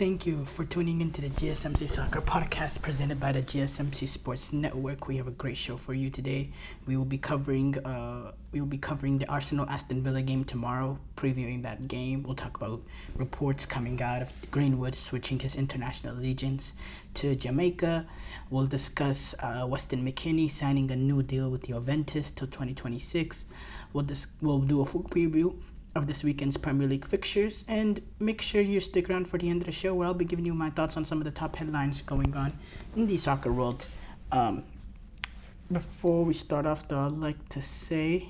Thank you for tuning into the GSMC Soccer Podcast presented by the GSMC Sports Network. We have a great show for you today. We will be covering the Arsenal Aston Villa game tomorrow, previewing that game. We'll talk about reports coming out of Greenwood switching his international allegiance to Jamaica. We'll discuss Weston McKennie signing a new deal with the Juventus till 2026. We'll do a full preview of this weekend's Premier League fixtures, and make sure you stick around for the end of the show where I'll be giving you my thoughts on some of the top headlines going on in the soccer world. Before we start off though, I'd like to say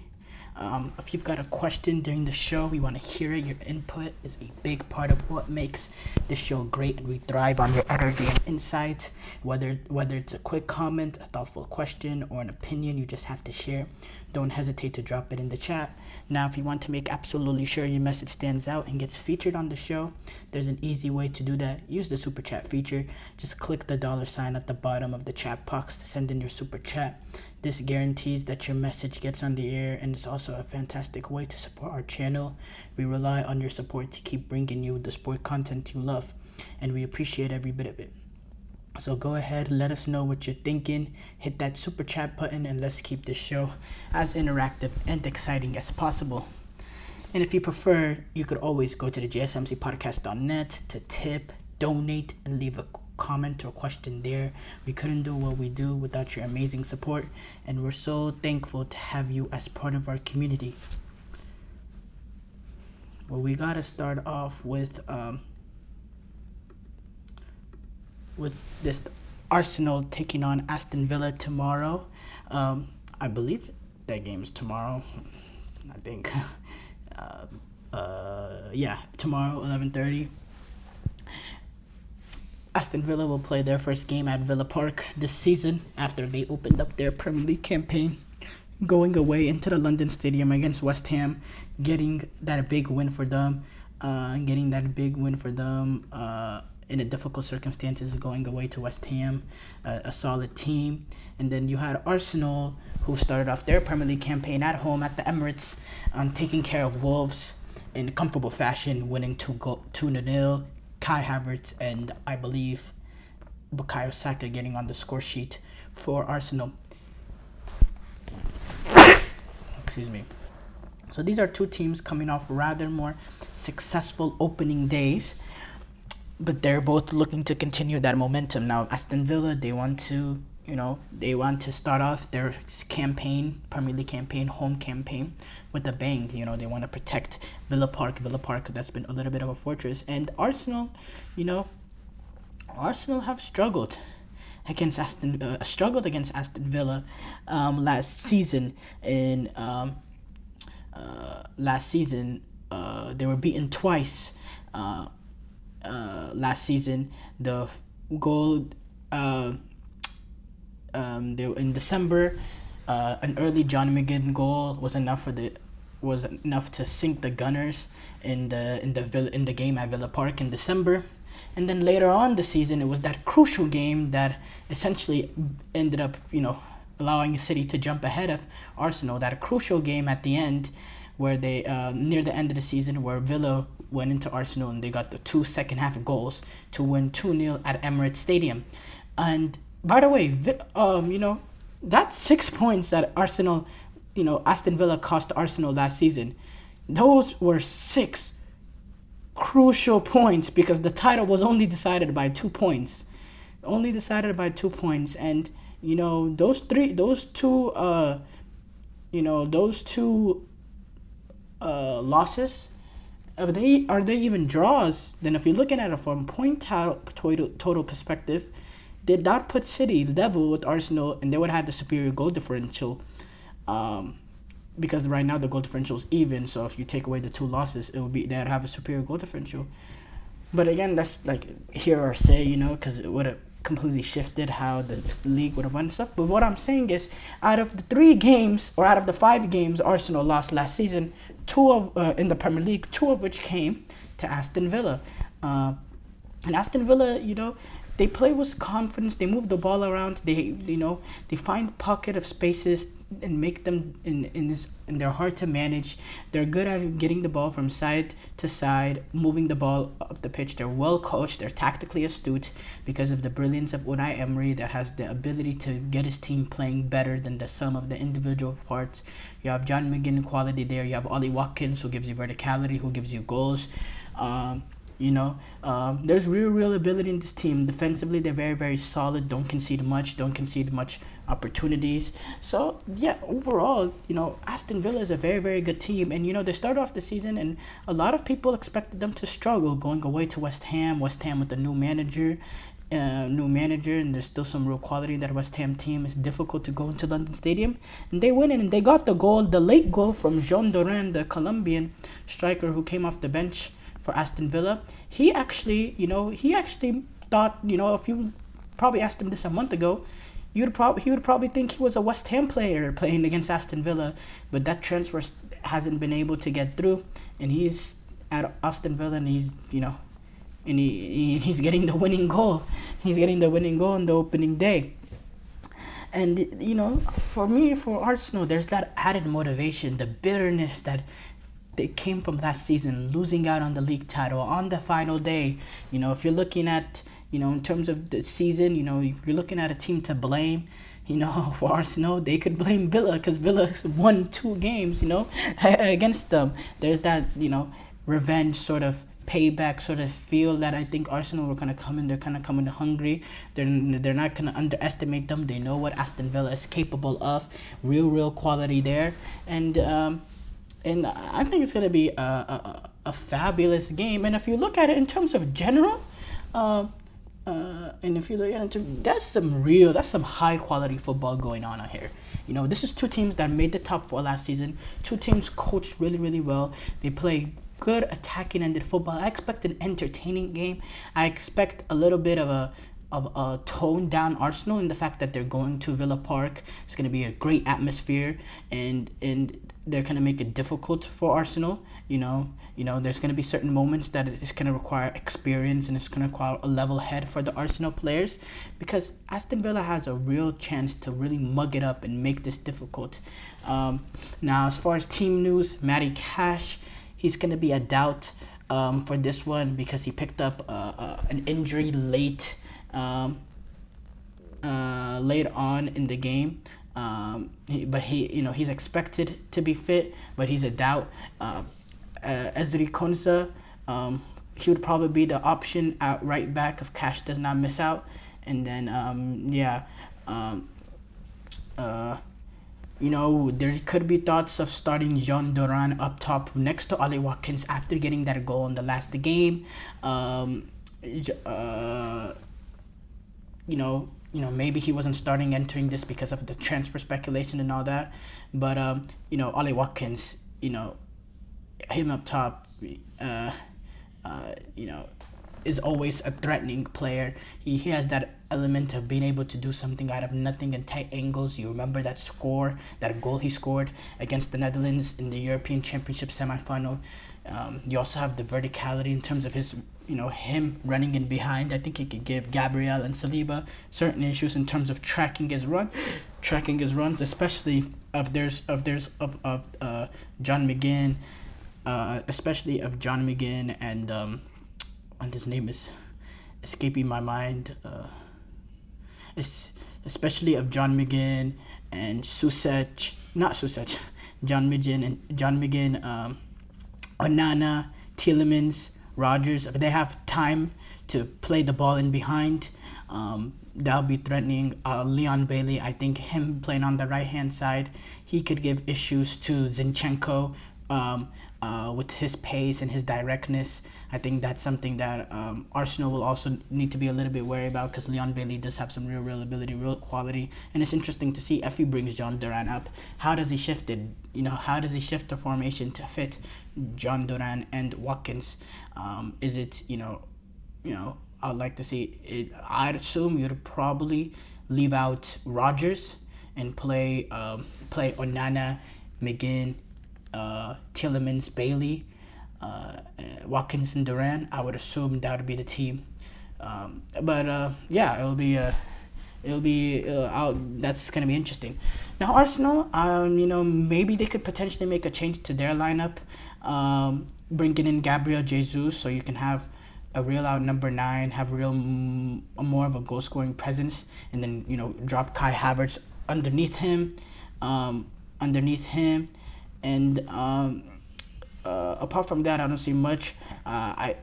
if you've got a question during the show, we want to hear it. Your input is a big part of what makes the show great, and we thrive on your energy and insight. Whether it's a quick comment, a thoughtful question, or an opinion you just have to share, don't hesitate to drop it in the chat. Now, if you want to make absolutely sure your message stands out and gets featured on the show, there's an easy way to do that. Use the super chat feature. Just click the $ at the bottom of the chat box to send in your super chat. This guarantees that your message gets on the air, and it's also a fantastic way to support our channel. We rely on your support to keep bringing you the sport content you love, and we appreciate every bit of it. So go ahead, let us know what you're thinking. Hit that super chat button, and let's keep this show as interactive and exciting as possible. And if you prefer, you could always go to the GSMCpodcast.net to tip, donate, and leave a comment or question there. We couldn't do what we do without your amazing support, and we're so thankful to have you as part of our community. Well, we gotta start off with this Arsenal taking on Aston Villa tomorrow. I believe that game's tomorrow. I think. Tomorrow, 11:30. Aston Villa will play their first game at Villa Park this season after they opened up their Premier League campaign, going away into the London Stadium against West Ham, getting that big win for them. In a difficult circumstances, going away to West Ham, a solid team. And then you had Arsenal, who started off their Premier League campaign at home at the Emirates, taking care of Wolves in comfortable fashion, winning 2-0. Kai Havertz and I believe Bukayo Saka getting on the score sheet for Arsenal. Excuse me. So these are two teams coming off rather more successful opening days, but they're both looking to continue that momentum. Now, Aston Villa, they want to start off their campaign, Premier League campaign, home campaign, with a bang. They want to protect Villa Park, that's been a little bit of a fortress. And Arsenal have struggled against Aston Villa last season. They were beaten twice. Last season, the goal. In December, an early John McGinn goal was enough to sink the Gunners in the game at Villa Park in December. And then later on the season, it was that crucial game that essentially ended up, allowing City to jump ahead of Arsenal. That crucial game at the end, where they near the end of the season, where Villa went into Arsenal and they got the 2 second half goals to win 2-0 at Emirates Stadium. And by the way, that's 6 points that Aston Villa cost Arsenal last season. Those were 6 crucial points because the title was only decided by 2 points. And those two losses, are they even draws? Then if you're looking at it from point total perspective, did not put City level with Arsenal, and they would have had the superior goal differential, because right now the goal differential is even. So if you take away the 2 losses, they'd have a superior goal differential. But again, that's like hear or say, because it would have completely shifted how the league would have won stuff. But what I'm saying is, out of the 5 games Arsenal lost last season, 2 in the Premier League, 2 of which came to Aston Villa. And Aston Villa, they play with confidence. They move the ball around. They find pocket of spaces and make them and they're hard to manage. They're good at getting the ball from side to side, moving the ball up the pitch. They're well coached. They're tactically astute because of the brilliance of Unai Emery that has the ability to get his team playing better than the sum of the individual parts. You have John McGinn quality there. You have Ollie Watkins, who gives you verticality, who gives you goals. There's real ability in this team. Defensively, they're very, very solid. Don't concede much opportunities. So yeah, overall, Aston Villa is a very, very good team. And they started off the season, and a lot of people expected them to struggle going away to West Ham with a new manager, and there's still some real quality in that West Ham team. It's difficult to go into London Stadium, and they win it, and they got the late goal from Jean Duran, the Colombian striker who came off the bench for Aston Villa. He actually thought, if you probably asked him this a month ago, he would probably think he was a West Ham player playing against Aston Villa, but that transfer hasn't been able to get through, and he's at Aston Villa, and he's getting the winning goal. He's getting the winning goal on the opening day. And for Arsenal, there's that added motivation, the bitterness that they came from last season, losing out on the league title on the final day. If you're looking at, in terms of the season, if you're looking at a team to blame, for Arsenal, they could blame Villa because Villa won 2 games, against them. There's that, revenge sort of payback sort of feel that I think Arsenal were going to come in. They're kind of coming hungry. They're not going to underestimate them. They know what Aston Villa is capable of. Real quality there. And I think it's going to be a fabulous game. And if you look at it in terms of general, and if you look at it, that's some high quality football going on out here. This is 2 teams that made the top 4 last season. 2 teams coached really well. They play good attacking ended football. I expect an entertaining game. I expect a little bit of a toned down Arsenal in the fact that they're going to Villa Park. It's going to be a great atmosphere, and they're going to make it difficult for Arsenal. There's going to be certain moments that it's going to require experience, and it's going to require a level head for the Arsenal players, because Aston Villa has a real chance to really mug it up and make this difficult. Now, as far as team news, Matty Cash, he's going to be a doubt for this one because he picked up an injury late on in the game. He's expected to be fit, but he's a doubt. Ezri Konsa, he would probably be the option at right back if Cash does not miss out. And then there could be thoughts of starting Jean Duran up top next to Ollie Watkins after getting that goal in the last game. Maybe he wasn't starting entering this because of the transfer speculation and all that. But, Ollie Watkins, him up top, is always a threatening player. He has that element of being able to do something out of nothing in tight angles. You remember that goal he scored against the Netherlands in the European Championship semifinal. You also have the verticality in terms of his, him running in behind. I think he could give Gabriel and Saliba certain issues in terms of tracking his runs, especially of John McGinn, and his name is escaping my mind. Especially of John McGinn and John McGinn, Onana, Tielemans, Rodgers. If they have time to play the ball in behind, that'll be threatening. Leon Bailey, I think him playing on the right hand side, he could give issues to Zinchenko with his pace and his directness. I think that's something that Arsenal will also need to be a little bit wary about, because Leon Bailey does have some real ability, real quality, and it's interesting to see if he brings John Duran up. How does he shift it? How does he shift the formation to fit John Duran and Watkins? Is it, I'd like to see it. I'd assume you'd probably leave out Rodgers and play Onana, McGinn, Tielemans, Bailey, Watkins and Duran. I would assume that would be the team But yeah, it'll be out. That's gonna be interesting. Now Arsenal, maybe they could potentially make a change to their lineup, bringing in Gabriel Jesus, so you can have a real out number 9, have more of a goal scoring presence, and then drop Kai Havertz underneath him, underneath him, and apart from that, I don't see much. I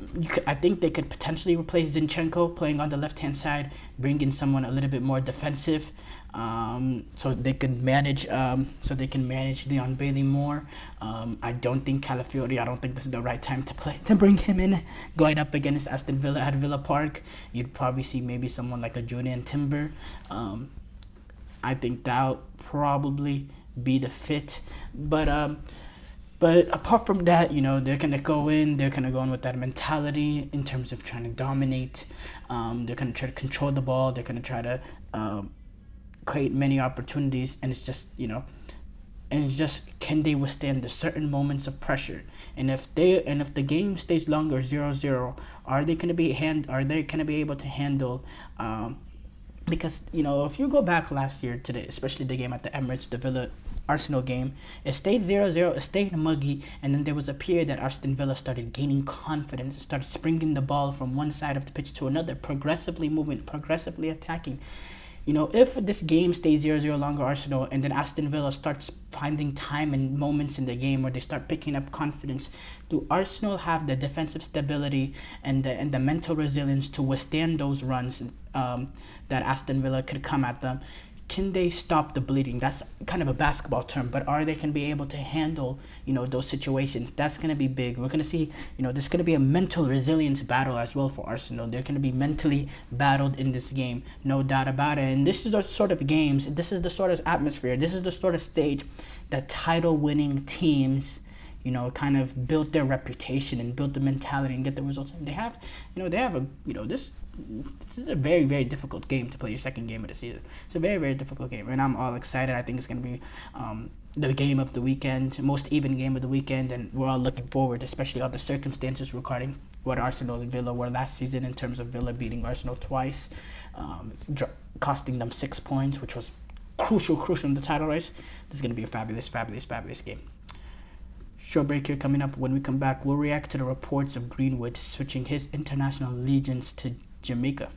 think they could potentially replace Zinchenko playing on the left hand side, bring in someone a little bit more defensive, so they can manage Leon Bailey more. I don't think Calafiori. I don't think this is the right time to bring him in. Going up against Aston Villa at Villa Park, you'd probably see maybe someone like a Julian Timber. I think that'll probably be the fit, But apart from that, they're gonna go in. They're gonna go in with that mentality in terms of trying to dominate. They're gonna try to control the ball. They're gonna try to create many opportunities, and it's just can they withstand the certain moments of pressure? And if the game stays longer 0-0, are they gonna be able to handle? Because if you go back last year to especially the game at the Emirates, the Villa Arsenal game, it stayed 0-0, it stayed muggy, and then there was a period that Aston Villa started gaining confidence, started springing the ball from one side of the pitch to another, progressively moving, progressively attacking. If this game stays 0-0 longer, Arsenal, and then Aston Villa starts finding time and moments in the game where they start picking up confidence, do Arsenal have the defensive stability and the mental resilience to withstand those runs that Aston Villa could come at them? Can they stop the bleeding? That's kind of a basketball term, but are they can be able to handle those situations? That's gonna be big. We're gonna see there's gonna be a mental resilience battle as well for Arsenal. They're gonna be mentally battled in this game, no doubt about it. And this is the sort of games, this is the sort of atmosphere, this is the sort of stage that title-winning teams kind of built their reputation and built the mentality and get the results. And they have this is a very, very difficult game to play your second game of the season. It's a very, very difficult game, and I'm all excited. I think it's going to be the game of the weekend, most even game of the weekend, and we're all looking forward, especially all the circumstances regarding what Arsenal and Villa were last season in terms of Villa beating Arsenal twice, costing them 6 points, which was crucial in the title race. This is going to be a fabulous, fabulous, fabulous game. Short break here coming up. When we come back, we'll react to the reports of Greenwood switching his international allegiance to Jamaica.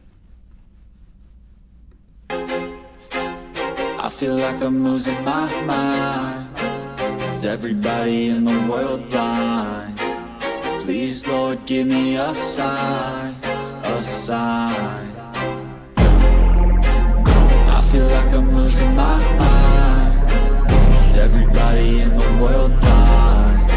I feel like I'm losing my mind. Is everybody in the world blind? Please, Lord, give me a sign, a sign. I feel like I'm losing my mind. Is everybody in the world blind?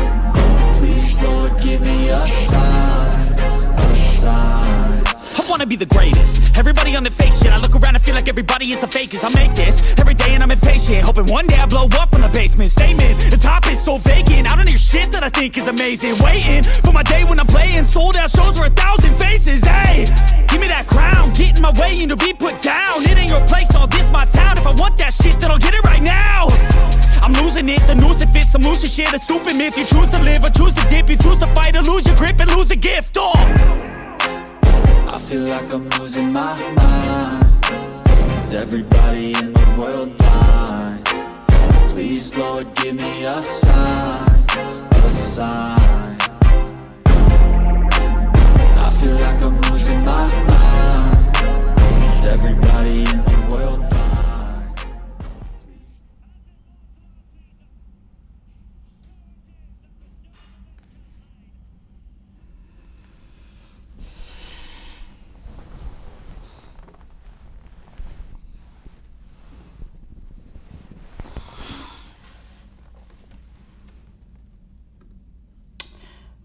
Please, Lord, give me a sign, a sign. I wanna be the greatest. Everybody on the fake shit. I look around and feel like everybody is the fakest. I make this every day and I'm impatient, hoping one day I blow up from the basement. Statement, the top is so vacant. I don't hear shit that I think is amazing. Waiting for my day when I'm playing sold out shows for 1,000 faces. Hey, give me that crown, get in my way and to be put down. It ain't your place, all this my town. If I want that shit, then I'll get it right now. I'm losing it, the noose it fits. I'm losing shit, a stupid myth. You choose to live or choose to dip. You choose to fight or lose your grip and lose a gift. I feel like I'm losing my mind. Is everybody in the world blind? Please, Lord, give me a sign, a sign. I feel like I'm losing my mind. Is everybody in the world blind?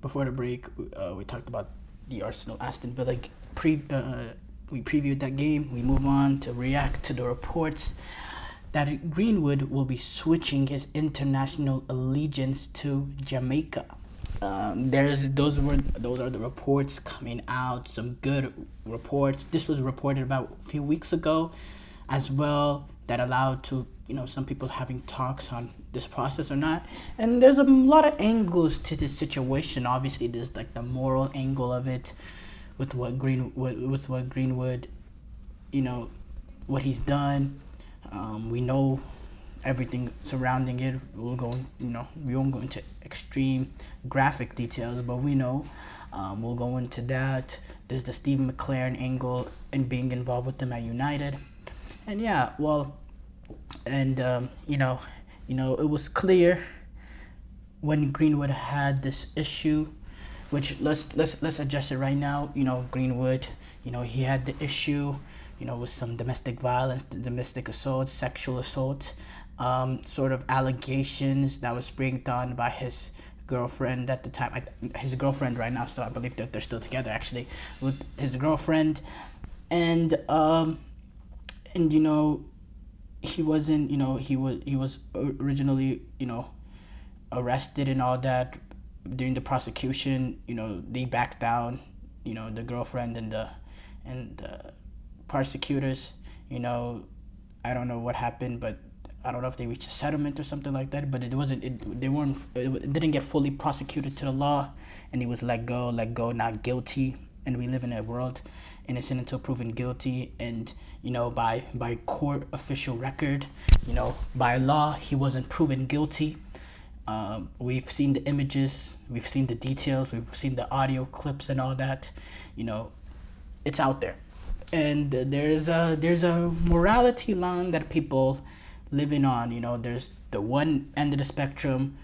Before the break, we talked about the Arsenal Aston Villa. We previewed that game. We move on to react to the reports that Greenwood will be switching his international allegiance to Jamaica. Those are the reports coming out. Some good reports. This was reported about a few weeks ago, as well. That allowed to some people having talks on this process or not. And there's a lot of angles to this situation. Obviously, there's like the moral angle of it, with what Greenwood, what he's done. We know everything surrounding it. We won't go into extreme graphic details, but we know. We'll go into that. There's the Steve McLaren angle and being involved with them at United, and it was clear when Greenwood had this issue, which let's address it right now. Greenwood, he had the issue, with some domestic violence, domestic assault, sexual assault, sort of allegations that was brought on by his girlfriend at the time. His girlfriend right now, still, I believe that they're still together actually, with his girlfriend, and he wasn't, he was originally, arrested and all that. During the prosecution, they backed down, the girlfriend and the prosecutors. I don't know what happened, but I don't know if they reached a settlement or something like that, but it didn't get fully prosecuted to the law, and he was let go, not guilty. And we live in a world innocent until proven guilty, and by court official record, by law, he wasn't proven guilty. We've seen the images, we've seen the details, we've seen the audio clips and all that. It's out there, and there's a morality line that people living on. There's the one end of the spectrum.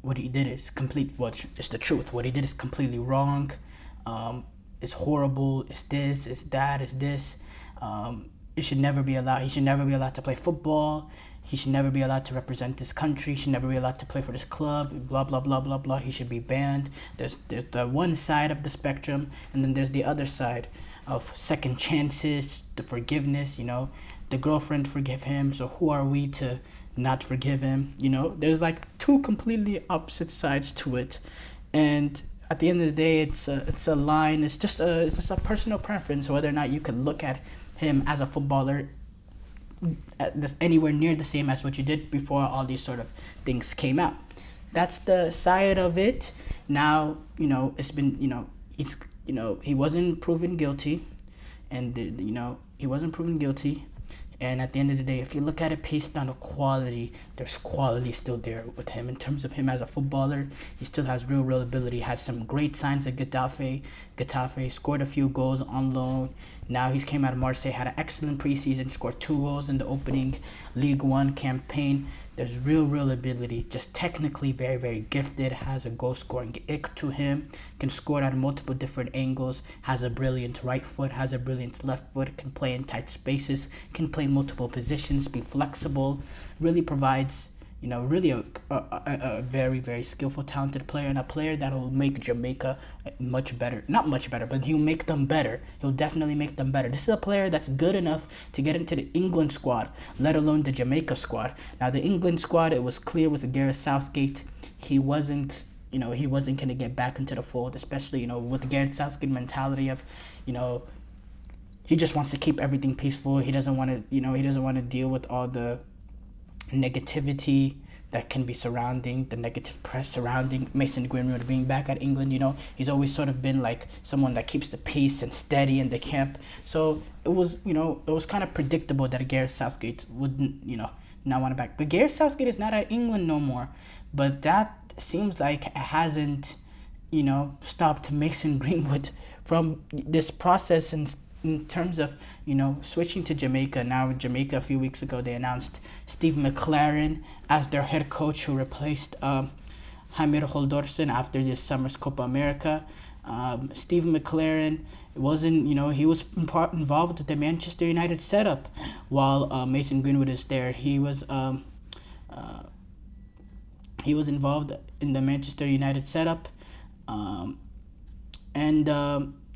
What he did is it's the truth. What he did is completely wrong. It's horrible. It's this. It's that. It's this. It should never be allowed. He should never be allowed to play football. He should never be allowed to represent this country. He should never be allowed to play for this club. Blah blah blah blah blah. He should be banned. There's the one side of the spectrum, and then there's the other side of second chances, the forgiveness. The girlfriend forgive him. So who are we to not forgive him? There's like two completely opposite sides to it, and at the end of the day, it's a line. It's just a personal preference whether or not you can look at him as a footballer anywhere near the same as what you did before all these sort of things came out. That's the side of it. Now, it's been, he wasn't proven guilty, and he wasn't proven guilty. And at the end of the day, if you look at it based on the quality, there's quality still there with him. In terms of him as a footballer, he still has real ability. Has some great signs at Getafe. Getafe scored a few goals on loan. Now he's came out of Marseille, had an excellent preseason, scored 2 goals in the opening League One campaign. There's real ability. Just technically very, very gifted. Has a goal scoring ick to him. Can score at multiple different angles. Has a brilliant right foot. Has a brilliant left foot. Can play in tight spaces. Can play multiple positions. Be flexible. Really provides, really a very, very skillful, talented player, and a player that will make Jamaica much better. Not much better, but he'll make them better. He'll definitely make them better. This is a player that's good enough to get into the England squad, let alone the Jamaica squad. Now, the England squad, it was clear with Gareth Southgate, he wasn't going to get back into the fold, especially, with the Gareth Southgate mentality of, he just wants to keep everything peaceful. He doesn't want to deal with all the negativity that can be surrounding the negative press surrounding Mason Greenwood being back at England. He's always sort of been like someone that keeps the peace and steady in the camp. So it was kind of predictable that Gareth Southgate wouldn't, not want to back. But Gareth Southgate is not at England no more. But that seems like it hasn't, stopped Mason Greenwood from this process and in terms of, switching to Jamaica. Now, Jamaica, a few weeks ago, they announced Steve McLaren as their head coach, who replaced Jaime Holdorsen after this summer's Copa America. Steve McLaren wasn't, he was involved with the Manchester United setup while Mason Greenwood is there. He was involved in the Manchester United setup, and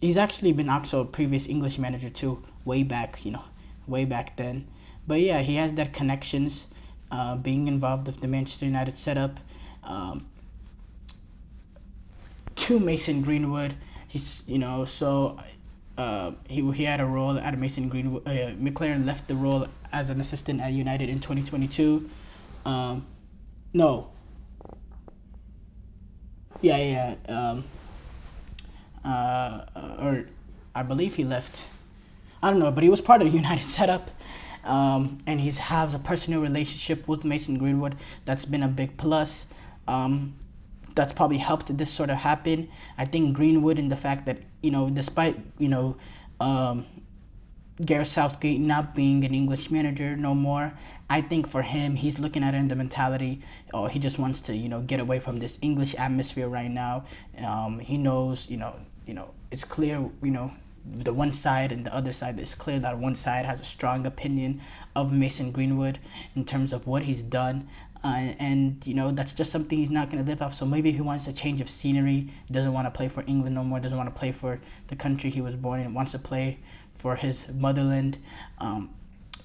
he's actually been also a previous English manager too, way back then. But yeah, he has that connections, being involved with the Manchester United setup, to Mason Greenwood. He's, so he had a role at Mason Greenwood. McLaren left the role as an assistant at United in 2022. or I believe he left. I don't know, but he was part of the United setup. And he has a personal relationship with Mason Greenwood. That's been a big plus. That's probably helped this sort of happen. I think Greenwood, and the fact that, despite, Gareth Southgate not being an English manager no more, I think for him, he's looking at it in the mentality, he just wants to, get away from this English atmosphere right now. He knows, it's clear, the one side and the other side, it's clear that one side has a strong opinion of Mason Greenwood in terms of what he's done. And that's just something he's not going to live off. So maybe he wants a change of scenery, doesn't want to play for England no more, doesn't want to play for the country he was born in, wants to play for his motherland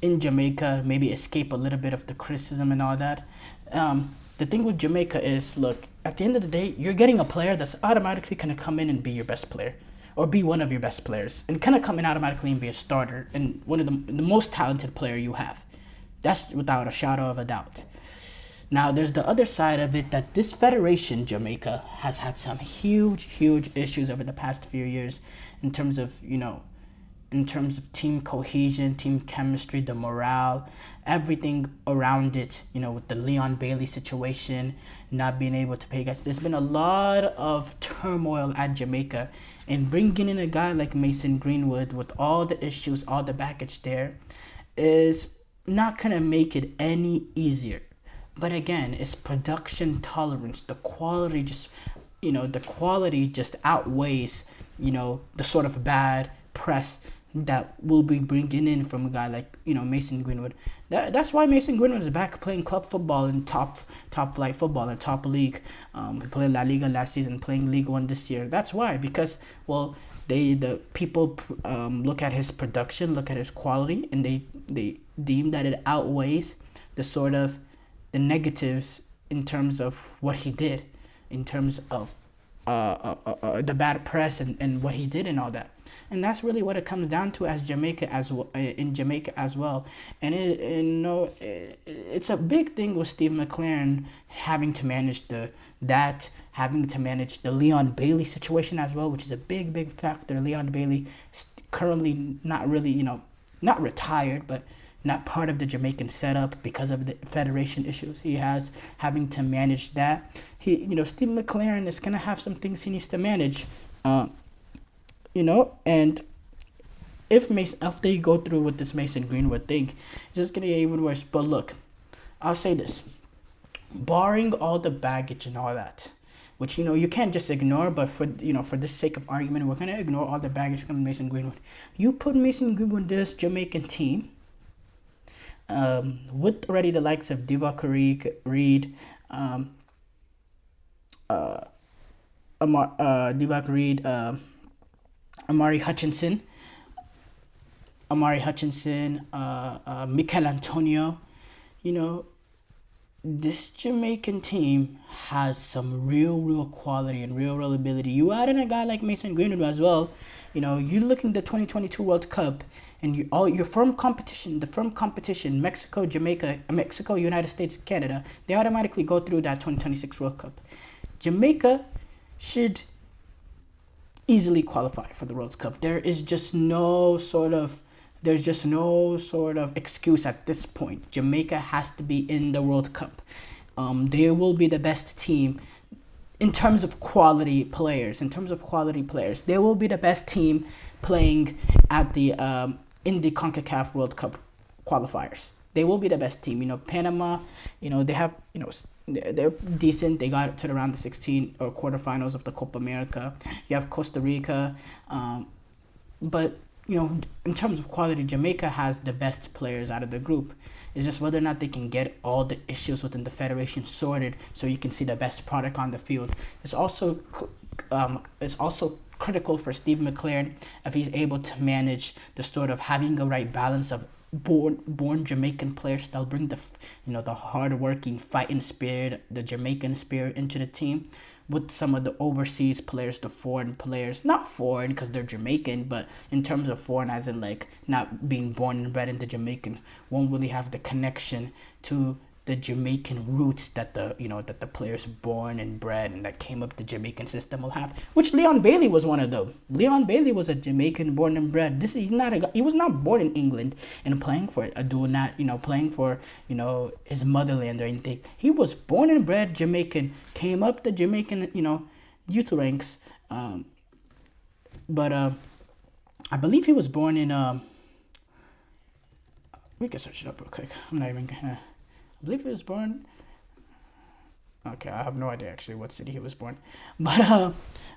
in Jamaica, maybe escape a little bit of the criticism and all that. The thing with Jamaica is, look, at the end of the day, you're getting a player that's automatically going to come in and be your best player, or be one of your best players, and kind of come in automatically and be a starter and one of the most talented player you have. That's without a shadow of a doubt. Now, there's the other side of it, that this federation, Jamaica, has had some huge issues over the past few years in terms of, in terms of team cohesion, team chemistry, the morale, everything around it, with the Leon Bailey situation, not being able to pay guys. There's been a lot of turmoil at Jamaica, and bringing in a guy like Mason Greenwood with all the issues, all the baggage there, is not going to make it any easier. But again, it's production tolerance. The quality just outweighs, the sort of bad press that we'll be bringing in from a guy like, Mason Greenwood. That's why Mason Greenwood is back playing club football in top flight football in top league. He played La Liga last season, playing League One this year. That's why, because, well, the people look at his production, look at his quality, and they deem that it outweighs the negatives in terms of what he did, in terms of the bad press and what he did and all that. And that's really what it comes down to in Jamaica as well. And it's a big thing with Steve McLaren having to manage having to manage the Leon Bailey situation as well, which is a big factor. Leon Bailey currently not really, not retired, but not part of the Jamaican setup because of the federation issues he has, having to manage that. Steve McLaren is going to have some things he needs to manage, and if they go through with this Mason Greenwood thing, it's just going to get even worse. But look, I'll say this, barring all the baggage and all that, which, you can't just ignore, but for the sake of argument, we're going to ignore all the baggage from Mason Greenwood. You put Mason Greenwood in this Jamaican team, with already the likes of Divock Reed, Amari Hutchinson, Mikel Antonio, this Jamaican team has some real quality and real ability. You add in a guy like Mason Greenwood as well. You look in the 2022 World Cup, and the firm competition, Mexico, Jamaica, Mexico, United States, Canada, they automatically go through that 2026 World Cup. Jamaica should easily qualify for the World Cup. There's just no sort of excuse at this point. Jamaica has to be in the World Cup. They will be the best team in terms of quality players. They will be the best team playing at the in the CONCACAF World Cup qualifiers. They will be the best team. Panama, they have, they're decent. They got to the round of 16 or quarterfinals of the Copa America. You have Costa Rica, but in terms of quality, Jamaica has the best players out of the group. It's just whether or not they can get all the issues within the federation sorted so you can see the best product on the field. It's also critical for Steve McLaren if he's able to manage the sort of having the right balance of born Jamaican players that'll bring the hard-working fighting spirit, the Jamaican spirit into the team, with some of the overseas players, the foreign players, not foreign because they're Jamaican, but in terms of foreign as in like not being born and bred into Jamaican, won't really have the connection to the Jamaican roots that the players born and bred and that came up the Jamaican system will have, which Leon Bailey was one of them. Leon Bailey was a Jamaican born and bred. He was not born in England and playing for playing for his motherland or anything. He was born and bred Jamaican, came up the Jamaican youth ranks, but I believe he was born in we can search it up real quick. I'm not even gonna. I believe he was born. Okay, I have no idea actually what city he was born, but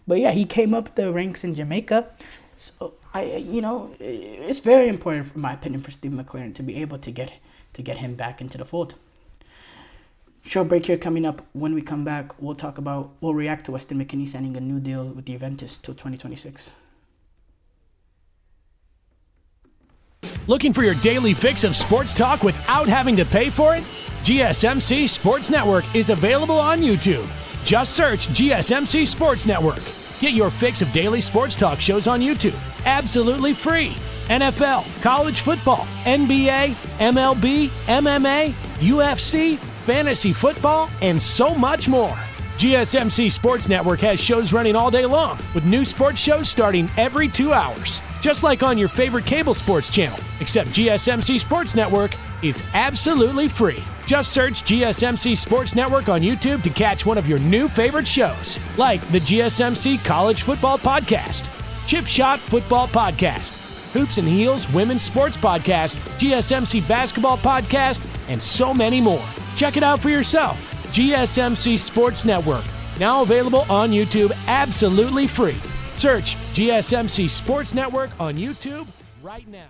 yeah, he came up the ranks in Jamaica. So it's very important, in my opinion, for Steve McLaren to be able to get him back into the fold. Short break here coming up. When we come back, we'll react to Weston McKennie signing a new deal with the Juventus till 2026. Looking for your daily fix of sports talk without having to pay for it? GSMC Sports Network is available on YouTube. Just search GSMC Sports Network. Get your fix of daily sports talk shows on YouTube, absolutely free. NFL, college football, NBA, MLB, MMA, UFC, fantasy football, and so much more. GSMC Sports Network has shows running all day long, with new sports shows starting every 2 hours. Just like on your favorite cable sports channel, except GSMC Sports Network is absolutely free. Just search GSMC Sports Network on YouTube to catch one of your new favorite shows, like the GSMC College Football Podcast, Chip Shot Football Podcast, Hoops and Heels Women's Sports Podcast, GSMC Basketball Podcast, and so many more. Check it out for yourself. GSMC Sports Network, now available on YouTube absolutely free. Search GSMC Sports Network on YouTube right now.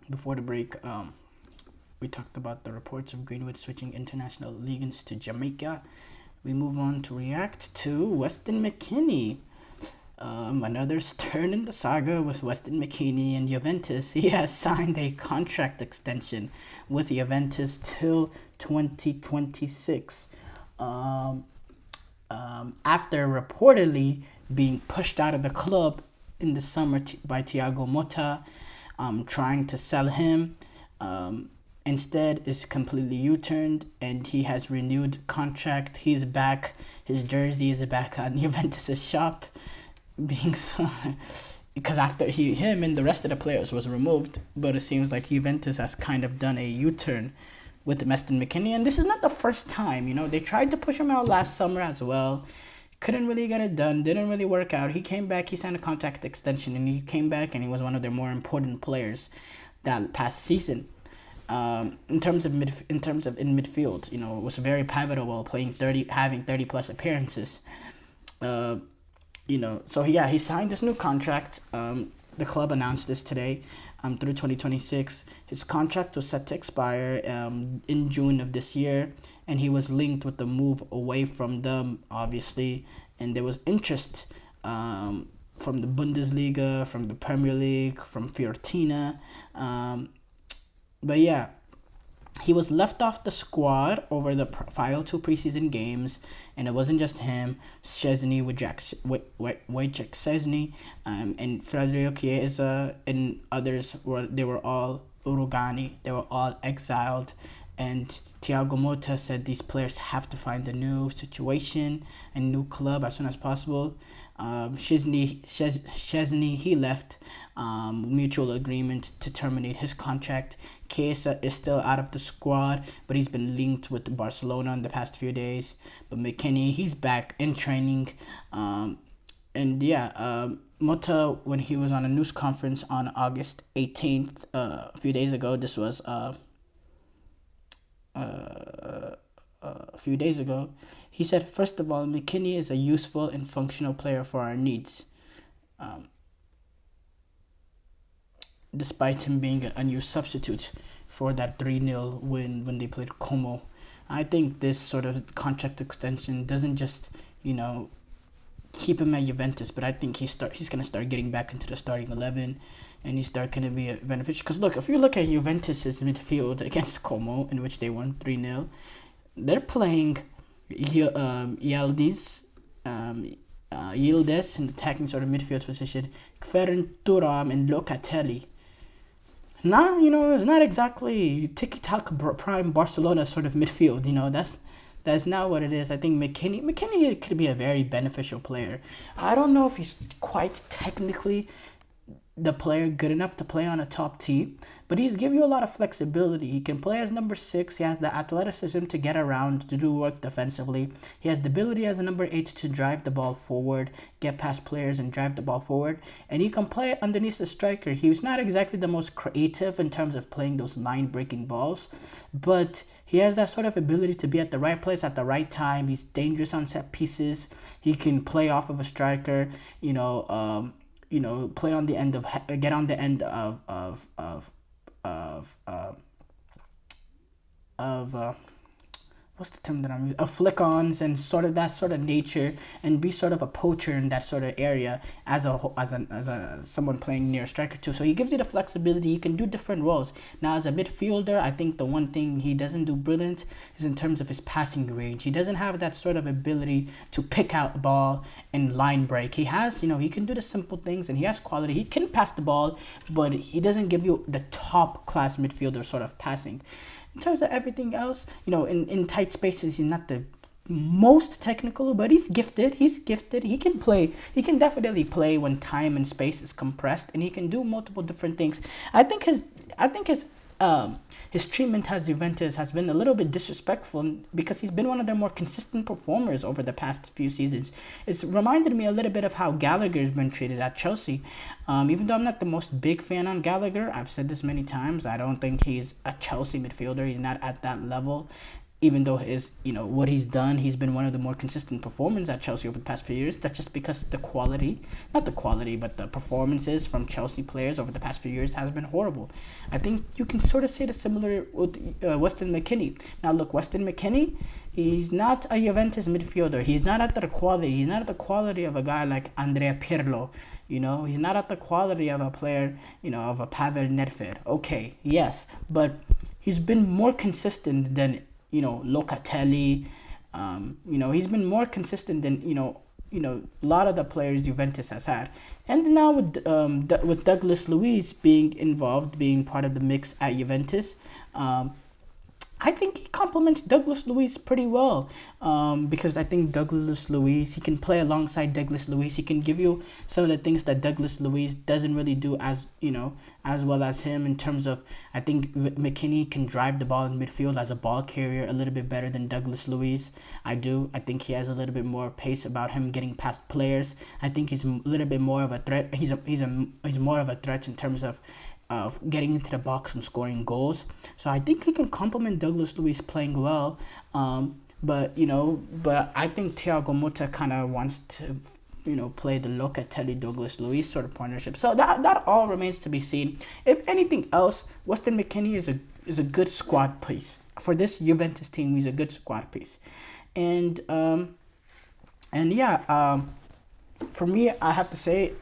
Before the break, we talked about the reports of Greenwood switching international allegiance to Jamaica. We move on to react to Weston McKennie. Another turn in the saga with Weston McKennie and Juventus. He has signed a contract extension with Juventus till 2026. After reportedly being pushed out of the club in the summer by Thiago Motta, trying to sell him. Instead is completely U-turned, and he has renewed contract. He's back. His jersey is back on Juventus' shop, being so because after him and the rest of the players was removed. But it seems like Juventus has kind of done a U-turn with Weston McKennie, and this is not the first time. They tried to push him out last summer as well. Couldn't really get it done. Didn't really work out. He came back. He signed a contract extension, and he came back, and he was one of their more important players that past season. In terms of in midfield, was very pivotal, having 30 plus appearances. So he signed this new contract. The club announced this today. Through 2026, his contract was set to expire in June of this year, and he was linked with the move away from them, obviously, and there was interest from the Bundesliga, from the Premier League, from Fiorentina, but yeah, he was left off the squad over the final 2 preseason games, and it wasn't just him. Szczesny, Wojciech Szczesny, and Federico Chiesa, and others they were all Urugani. They were all exiled, and Thiago Motta said these players have to find a new situation, a new club as soon as possible. Szczesny, he left, mutual agreement to terminate his contract. Chiesa is still out of the squad, but he's been linked with Barcelona in the past few days. But McKennie, he's back in training. Motta, when he was on a news conference on August 18th, a few days ago, this was a few few days ago. He said, first of all, McKennie is a useful and functional player for our needs. Despite him being an unused substitute for that 3-0 win when they played Como. I think this sort of contract extension doesn't just, keep him at Juventus, but I think he's going to start getting back into the starting 11, and he's going to be beneficial. Because look, if you look at Juventus's midfield against Como, in which they won 3-0, they're playing Yildiz in attacking sort of midfield position, Kferen Thuram and Locatelli. It's not exactly tiki-taka prime Barcelona sort of midfield. That's not what it is. I think McKennie could be a very beneficial player. I don't know if he's quite technically the player good enough to play on a top team, but he's give you a lot of flexibility. He can play as number 6. He has the athleticism to get around, to do work defensively. He has the ability as a number 8 to drive the ball forward, get past players and drive the ball forward, and he can play underneath the striker. He was not exactly the most creative in terms of playing those line-breaking balls, but he has that sort of ability to be at the right place at the right time. He's dangerous on set pieces. He can play off of a striker, play on the end of, get on the end of what's the term that I'm using? Of flick-ons and sort of that sort of nature, and be sort of a poacher in that sort of area as someone playing near a striker too. So he gives you the flexibility. He can do different roles. Now as a midfielder, I think the one thing he doesn't do brilliant is in terms of his passing range. He doesn't have that sort of ability to pick out the ball and line break. He has, he can do the simple things, and he has quality. He can pass the ball, but he doesn't give you the top class midfielder sort of passing. In terms of everything else, in tight spaces, he's not the most technical, but he's gifted. He can play. He can definitely play when time and space is compressed, and he can do multiple different things. I think his treatment as Juventus has been a little bit disrespectful, because he's been one of their more consistent performers over the past few seasons. It's reminded me a little bit of how Gallagher's been treated at Chelsea. Even though I'm not the most big fan on Gallagher, I've said this many times, I don't think he's a Chelsea midfielder. He's not at that level. Even though what he's done, he's been one of the more consistent performers at Chelsea over the past few years. That's just because but the performances from Chelsea players over the past few years has been horrible. I think you can sort of say the similar with Weston McKennie. Now look, Weston McKennie, he's not a Juventus midfielder. He's not at the quality. He's not at the quality of a guy like Andrea Pirlo. He's not at the quality of a player, of a Pavel Nedved. Okay, yes, but he's been more consistent than Locatelli. He's been more consistent than a lot of the players Juventus has had. And now with Douglas Luiz being involved, being part of the mix at Juventus, I think he complements Douglas Luiz pretty well, because I think Douglas Luiz, he can play alongside Douglas Luiz. He can give you some of the things that Douglas Luiz doesn't really do as well as him, in terms of, I think McKennie can drive the ball in midfield as a ball carrier a little bit better than Douglas Luiz. I think he has a little bit more pace about him getting past players. I think he's a little bit more of a threat. He's more of a threat in terms of getting into the box and scoring goals. So I think he can complement Douglas Luiz playing well. But I think Thiago Motta kind of wants to, play the Locatelli Douglas Luiz sort of partnership. So that all remains to be seen. If anything else, Weston McKennie is a good squad piece for this Juventus team. He's a good squad piece, and for me, I have to say,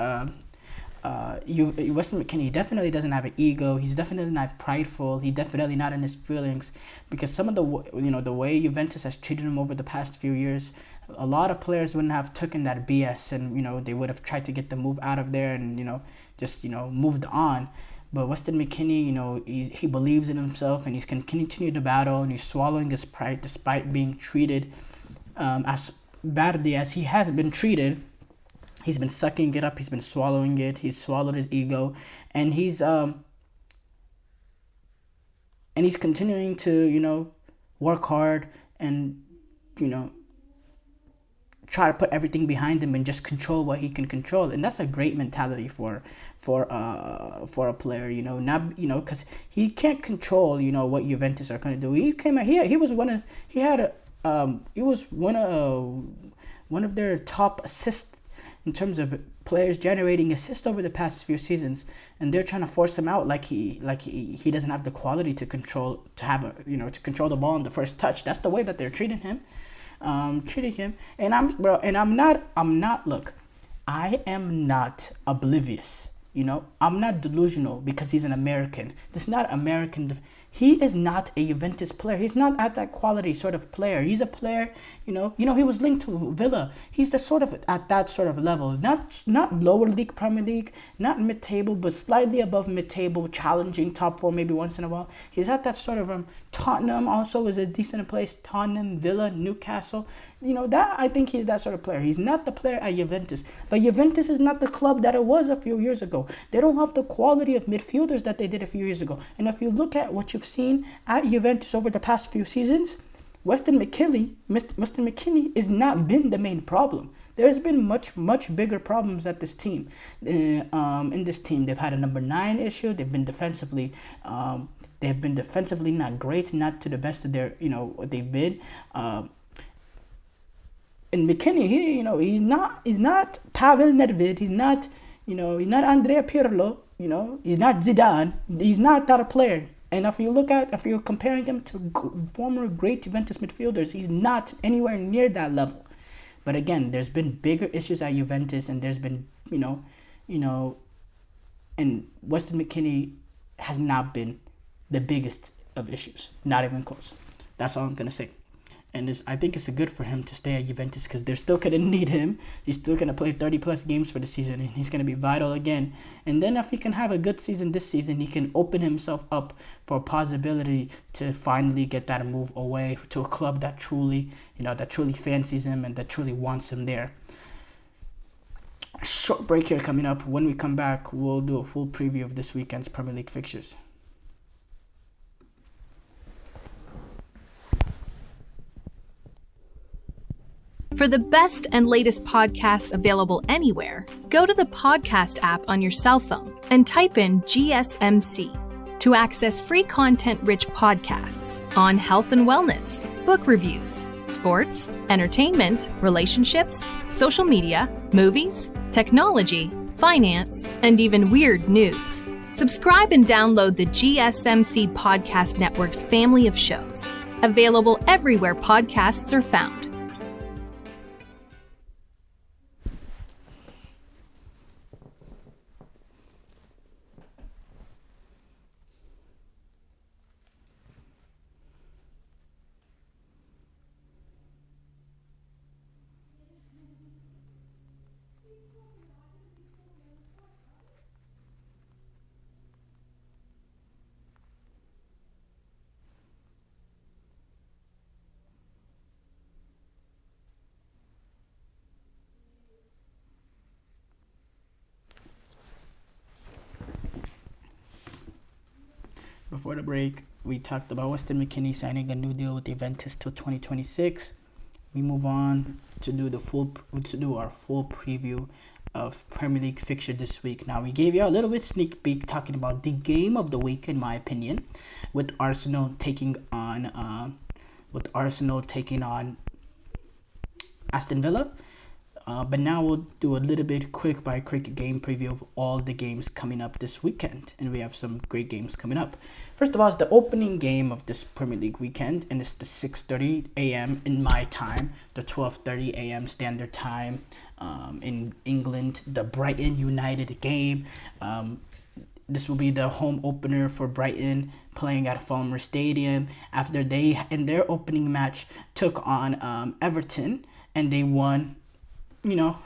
Weston McKennie definitely doesn't have an ego. He's definitely not prideful. He's definitely not in his feelings, because some of the way Juventus has treated him over the past few years, a lot of players wouldn't have taken that BS, and they would have tried to get the move out of there and moved on. But Weston McKennie, he believes in himself, and he's going to continue to battle, and he's swallowing his pride despite being treated as badly as he has been treated. He's been sucking it up. He's been swallowing it. He's swallowed his ego, and he's continuing to work hard and try to put everything behind him and just control what he can control. And that's a great mentality for a player. Because he can't control what Juventus are going to do. He came out. He had He was one of their top assists in terms of players generating assists over the past few seasons, and they're trying to force him out like he doesn't have the quality to control the ball in the first touch. That's the way that they're treating him. And I am not oblivious. I'm not delusional because he's an American. This is not American. He is not a Juventus player. He's not at that quality sort of player. He's a player, he was linked to Villa. He's the sort of at that sort of level. Not lower league Premier League, not mid-table, but slightly above mid-table, challenging top four maybe once in a while. He's at that sort of Tottenham also is a decent place. Tottenham, Villa, Newcastle. That I think he's that sort of player. He's not the player at Juventus. But Juventus is not the club that it was a few years ago. They don't have the quality of midfielders that they did a few years ago. And if you look at what you've seen at Juventus over the past few seasons, Weston McKennie has not been the main problem. There's been much bigger problems at this team. In this team, they've had a number 9 issue. They've been defensively not great, not to the best of their what they've been. And McKennie, he's not Pavel Nedved. He's not Andrea Pirlo. He's not Zidane. He's not that player. And if you're comparing him to former great Juventus midfielders, he's not anywhere near that level. But again, there's been bigger issues at Juventus, and there's been, and Weston McKennie has not been the biggest of issues. Not even close. That's all I'm going to say. And I think it's good for him to stay at Juventus because they're still going to need him. He's still going to play 30-plus games for the season, and he's going to be vital again. And then if he can have a good season this season, he can open himself up for a possibility to finally get that move away to a club that truly fancies him and that truly wants him there. A short break here coming up. When we come back, we'll do a full preview of this weekend's Premier League fixtures. For the best and latest podcasts available anywhere, go to the podcast app on your cell phone and type in GSMC to access free content-rich podcasts on health and wellness, book reviews, sports, entertainment, relationships, social media, movies, technology, finance, and even weird news. Subscribe and download the GSMC Podcast Network's family of shows, available everywhere podcasts are found. Before the break, we talked about Weston McKennie signing a new deal with Juventus till 2026. We move on to do our full preview of Premier League fixture this week. Now, we gave you a little bit sneak peek talking about the game of the week, in my opinion, with Arsenal taking on Aston Villa. But now we'll do a little bit quick game preview of all the games coming up this weekend. And we have some great games coming up. First of all, it's the opening game of this Premier League weekend. And it's the 6:30 a.m. in my time. The 12:30 a.m. standard time in England. The Brighton United game. This will be the home opener for Brighton playing at Fulham Stadium. After they, in their opening match, took on Everton. And they won.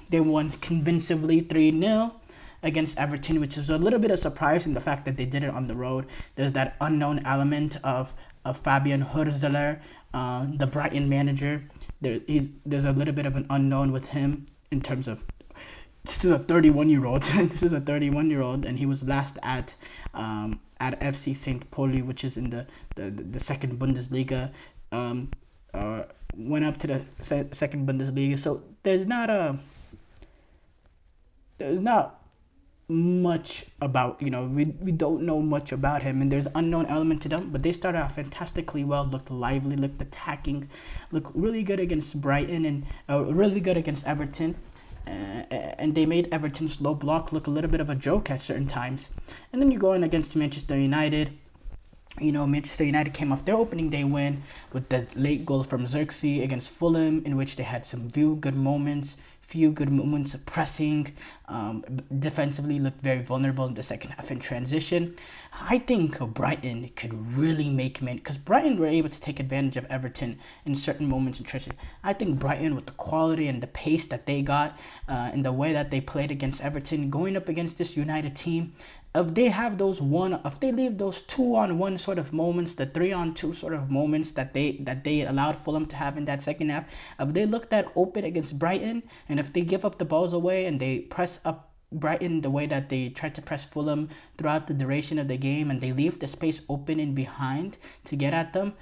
They won convincingly 3-0 against Everton, which is a little bit of surprise in the fact that they did it on the road. There's that unknown element of Fabian Hurzeler, the Brighton manager. There's a little bit of an unknown with him in terms of this is a 31-year-old. This is a 31-year-old, and he was last at FC St. Pauli, which is in the second Bundesliga. Went up to the second Bundesliga, so there's not much about, we don't know much about him, and there's unknown element to them, but they started off fantastically well, looked lively, looked attacking, looked really good against Brighton, and really good against Everton, and they made Everton's low block look a little bit of a joke at certain times. And then you go in against Manchester United. Manchester United came off their opening day win with the late goal from Xerxes against Fulham, in which they had some few good moments of pressing. Defensively looked very vulnerable in the second half in transition. I think Brighton could really make men, because Brighton were able to take advantage of Everton in certain moments in transition. I think Brighton, with the quality and the pace that they got, and the way that they played against Everton, going up against this United team, if they leave those 2-on-1 sort of moments, the 3-on-2 sort of moments that they allowed Fulham to have in that second half, if they look that open against Brighton, and if they give up the balls away and they press up Brighton the way that they tried to press Fulham throughout the duration of the game, and they leave the space open in behind to get at them,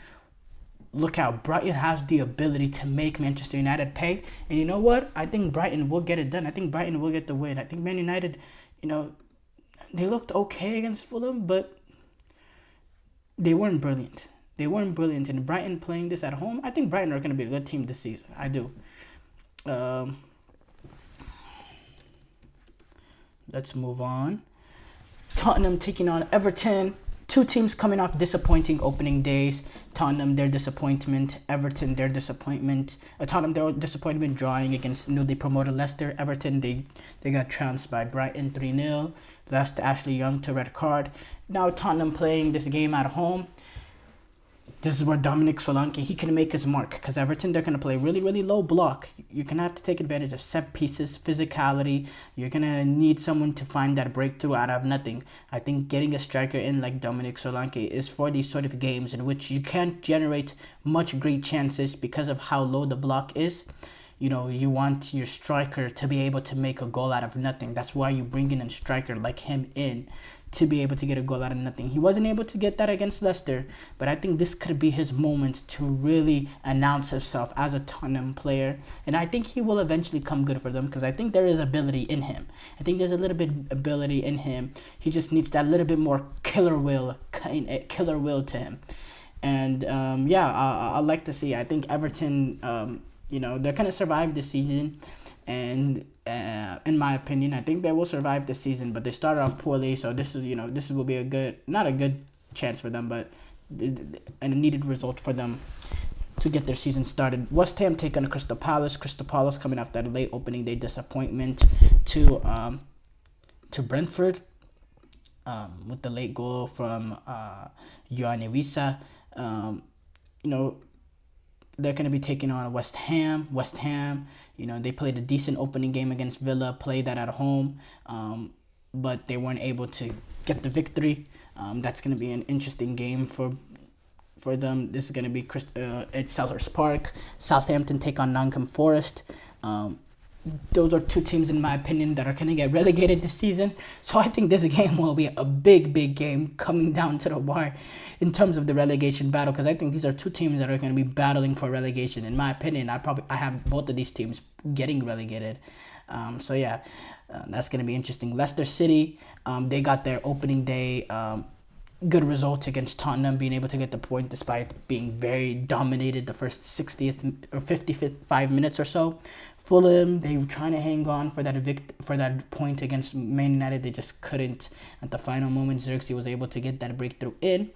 look out, Brighton has the ability to make Manchester United pay. And you know what? I think Brighton will get it done. I think Brighton will get the win. I think Man United, they looked okay against Fulham, but they weren't brilliant. And Brighton playing this at home, I think Brighton are going to be a good team this season. I do. Let's move on. Tottenham taking on Everton. Two teams coming off disappointing opening days. Tottenham, their disappointment. Everton, their disappointment. Tottenham, their disappointment drawing against newly promoted Leicester. Everton, they got trounced by Brighton 3-0. Lost Ashley Young to red card. Now Tottenham playing this game at home. This is where Dominic Solanke, he can make his mark, because Everton, they're going to play really, really low block. You're going to have to take advantage of set pieces, physicality. You're going to need someone to find that breakthrough out of nothing. I think getting a striker in like Dominic Solanke is for these sort of games in which you can't generate much great chances because of how low the block is. You want your striker to be able to make a goal out of nothing. That's why you bring in a striker like him in, to be able to get a goal out of nothing. He wasn't able to get that against Leicester, but I think this could be his moment to really announce himself as a Tottenham player, and I think he will eventually come good for them, because I think there is ability in him. I think there's a little bit ability in him. He just needs that little bit more killer will to him. And I like to see. I think Everton, they're gonna survive this season, and in my opinion, I think they will survive this season. But they started off poorly, so this will be not a good chance for them, but a needed result for them to get their season started. West Ham take on Crystal Palace. Crystal Palace coming off that late opening day disappointment to Brentford, with the late goal from Ioane Wissa. They're going to be taking on West Ham. They played a decent opening game against Villa, played that at home, but they weren't able to get the victory. That's going to be an interesting game for them. This is going to be at Selhurst Park. Southampton take on Nottingham Forest. Those are two teams, in my opinion, that are going to get relegated this season. So I think this game will be a big, big game coming down to the wire in terms of the relegation battle, because I think these are two teams that are going to be battling for relegation. In my opinion, I have both of these teams getting relegated. That's going to be interesting. Leicester City, they got their opening day good result against Tottenham, being able to get the point despite being very dominated the first 60th or 55 minutes or so. Fulham, they were trying to hang on for that point against Man United. They just couldn't. At the final moment, Xerxes was able to get that breakthrough in.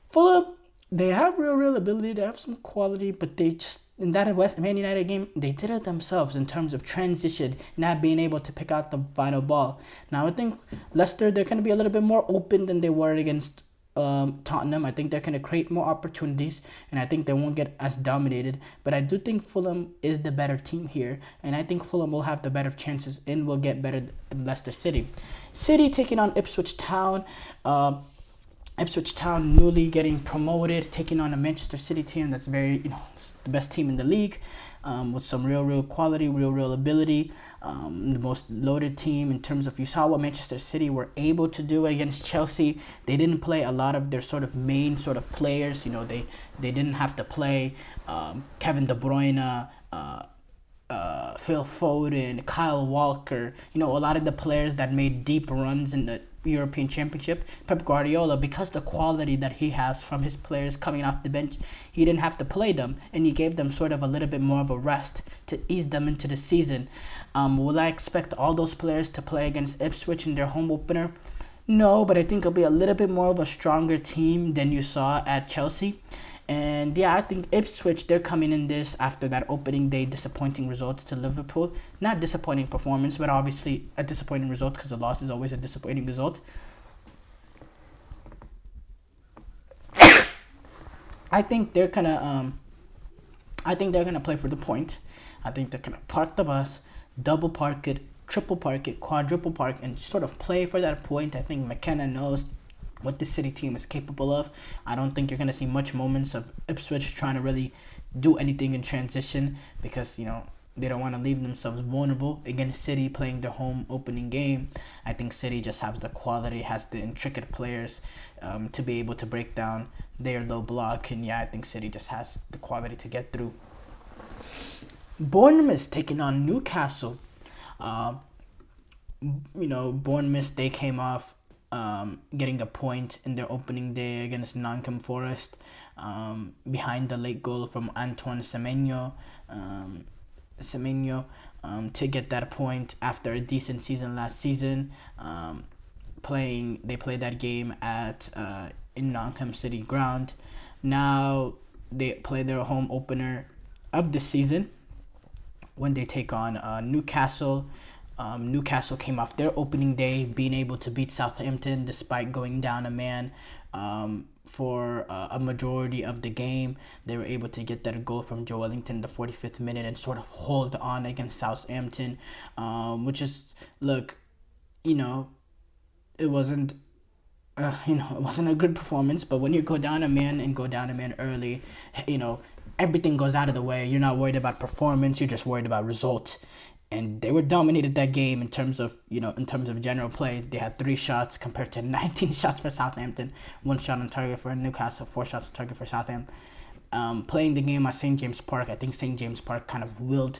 Fulham, they have real ability. They have some quality, but they just, in that Man United game, they did it themselves in terms of transition, not being able to pick out the final ball. Now, I think Leicester, they're going to be a little bit more open than they were against Tottenham. I think they're going to create more opportunities, and I think they won't get as dominated. But I do think Fulham is the better team here, and I think Fulham will have the better chances and will get better than Leicester City. City taking on Ipswich Town. Ipswich Town newly getting promoted, taking on a Manchester City team that's very, the best team in the league, with some real quality, real ability. The most loaded team in terms of, you saw what Manchester City were able to do against Chelsea. They didn't play a lot of their sort of main sort of players. They didn't have to play Kevin De Bruyne, Phil Foden, Kyle Walker, a lot of the players that made deep runs in the European Championship. Pep Guardiola, because the quality that he has from his players coming off the bench, he didn't have to play them, and he gave them sort of a little bit more of a rest to ease them into the season. Will I expect all those players to play against Ipswich in their home opener? No, but I think it'll be a little bit more of a stronger team than you saw at Chelsea. And yeah, I think Ipswich, they're coming in this after that opening day disappointing results to Liverpool. Not disappointing performance, but obviously a disappointing result, because a loss is always a disappointing result. I think they're gonna play for the point. I think they're gonna park the bus, double park it, triple park it, quadruple park, and sort of play for that point. I think McKenna knows what the City team is capable of. I don't think you're going to see much moments of Ipswich trying to really do anything in transition, because, they don't want to leave themselves vulnerable against City playing their home opening game. I think City just has the quality, has the intricate players to be able to break down their low block. And yeah, I think City just has the quality to get through. Bournemouth taking on Newcastle. Bournemouth, they came off getting a point in their opening day against Nottingham Forest, behind the late goal from Antoine Semenyo, to get that point after a decent season last season. They played that game at in Nottingham City ground. Now they play their home opener of the season when they take on Newcastle. Newcastle came off their opening day being able to beat Southampton despite going down a man for a majority of the game. They were able to get that goal from Joe Wellington the 45th minute and sort of hold on against Southampton, which is, look, it wasn't it wasn't a good performance, but when you go down a man early, everything goes out of the way. You're not worried about performance, you're just worried about results. And they were dominated that game in terms of general play. They had 3 shots compared to 19 shots for Southampton. 1 shot on target for Newcastle, 4 shots on target for Southampton. Playing the game at St. James Park, I think St. James Park kind of willed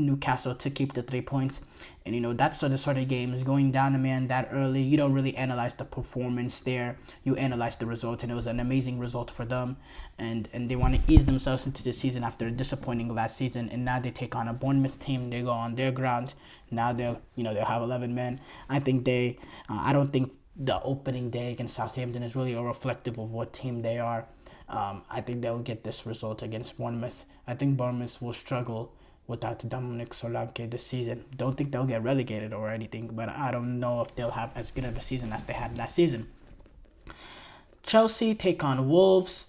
Newcastle to keep the 3 points. And that's the sort of game is going down a man that early. You don't really analyze the performance there. You analyze the result, and it was an amazing result for them. And they want to ease themselves into the season after a disappointing last season. And now they take on a Bournemouth team. They go on their ground. Now they'll have 11 men. I don't think the opening day against Southampton is really a reflective of what team they are. I think they'll get this result against Bournemouth. I think Bournemouth will struggle without Dominic Solanke this season. Don't think they'll get relegated or anything, but I don't know if they'll have as good of a season as they had last season. Chelsea take on Wolves.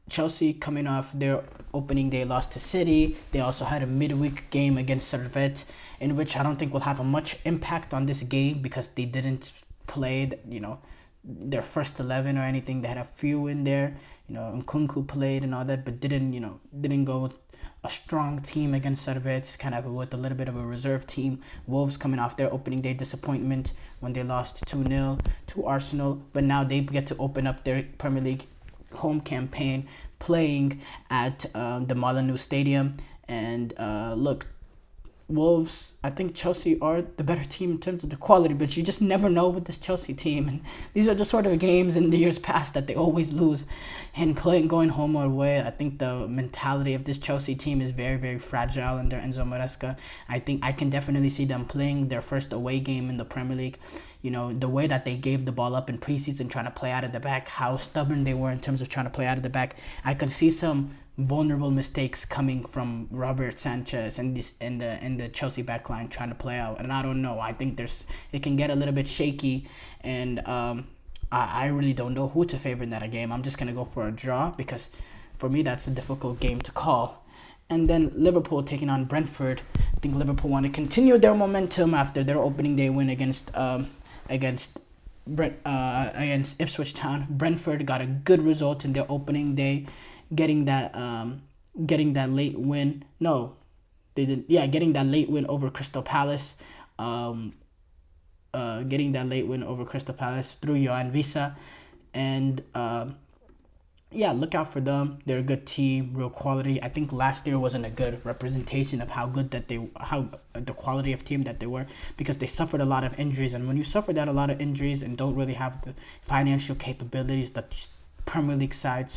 Chelsea coming off their opening day loss to City. They also had a midweek game against Servette, in which I don't think will have a much impact on this game because they didn't play, their first 11 or anything. They had a few in there, Nkunku played and all that, but didn't go with a strong team against Servette, kind of with a little bit of a reserve team. Wolves coming off their opening day disappointment when they lost 2-0 to Arsenal, but now they get to open up their Premier League home campaign playing at the Molineux Stadium. And look, Wolves, I think Chelsea are the better team in terms of the quality, but you just never know with this Chelsea team. And these are the sort of games in the years past that they always lose. And going home or away, I think the mentality of this Chelsea team is very, very fragile under Enzo Maresca. I think I can definitely see them playing their first away game in the Premier League. The way that they gave the ball up in preseason trying to play out of the back, how stubborn they were in terms of trying to play out of the back. I could see some vulnerable mistakes coming from Robert Sanchez and the Chelsea backline trying to play out, and I don't know. I think it can get a little bit shaky, and I really don't know who to favor in that game. I'm just gonna go for a draw because for me that's a difficult game to call. And then Liverpool taking on Brentford. I think Liverpool want to continue their momentum after their opening day win against Ipswich Town. Brentford got a good result in their opening day, getting that late win. No, they didn't. Yeah, getting that late win over Crystal Palace. Getting that late win over Crystal Palace through Johan Visa, and yeah, look out for them. They're a good team, real quality. I think last year wasn't a good representation of how the quality of team that they were, because they suffered a lot of injuries. And when you suffer that a lot of injuries and don't really have the financial capabilities that these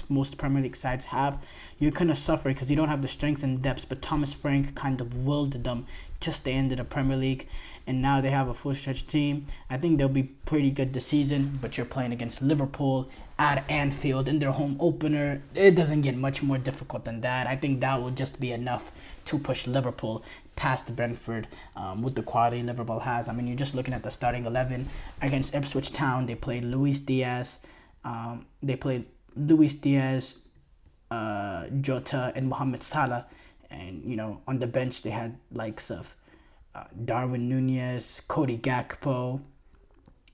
most Premier League sides have, you're gonna suffer because you don't have the strength and depth. But Thomas Frank kind of willed them to stay into the Premier League, and now they have a full stretch team. I think they'll be pretty good this season. But you're playing against Liverpool at Anfield in their home opener. It doesn't get much more difficult than that. I think that will just be enough to push Liverpool past Brentford with the quality Liverpool has. I mean, you're just looking at the starting 11 against Ipswich Town. They played Luis Diaz. Jota, and Mohamed Salah. And, on the bench, they had likes of Darwin Nunez, Cody Gakpo.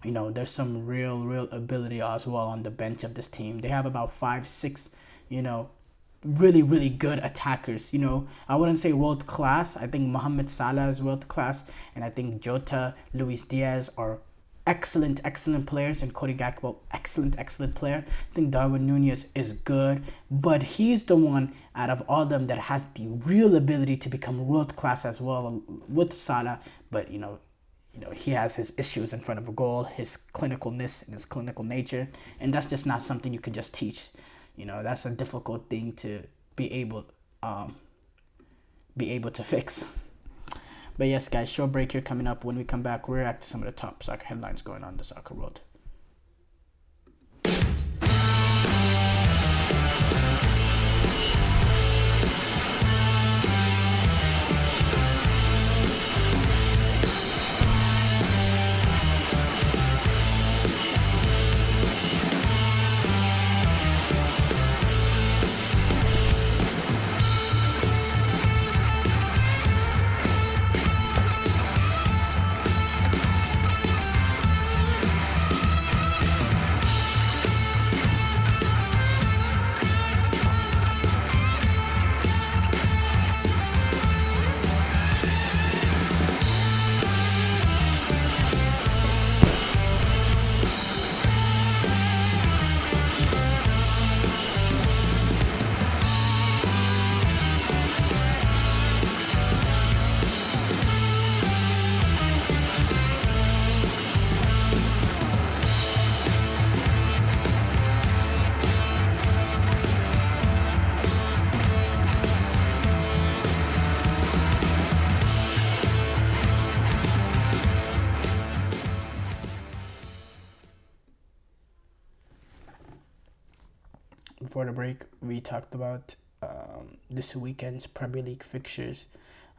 There's some real ability as well on the bench of this team. They have about 5-6, really, really good attackers. I wouldn't say world class. I think Mohamed Salah is world class. And I think Jota, Luis Diaz are excellent players, and Cody Gakpo, excellent player. I think Darwin Nunez is good, but he's the one out of all of them that has the real ability to become world class as well with Salah. But he has his issues in front of a goal, his clinicalness and his clinical nature, and that's just not something you can just teach. That's a difficult thing to be able to fix. But yes, guys, short break here coming up. When we come back, we'll react to some of the top soccer headlines going on in the soccer world. Before the break, we talked about this weekend's Premier League fixtures.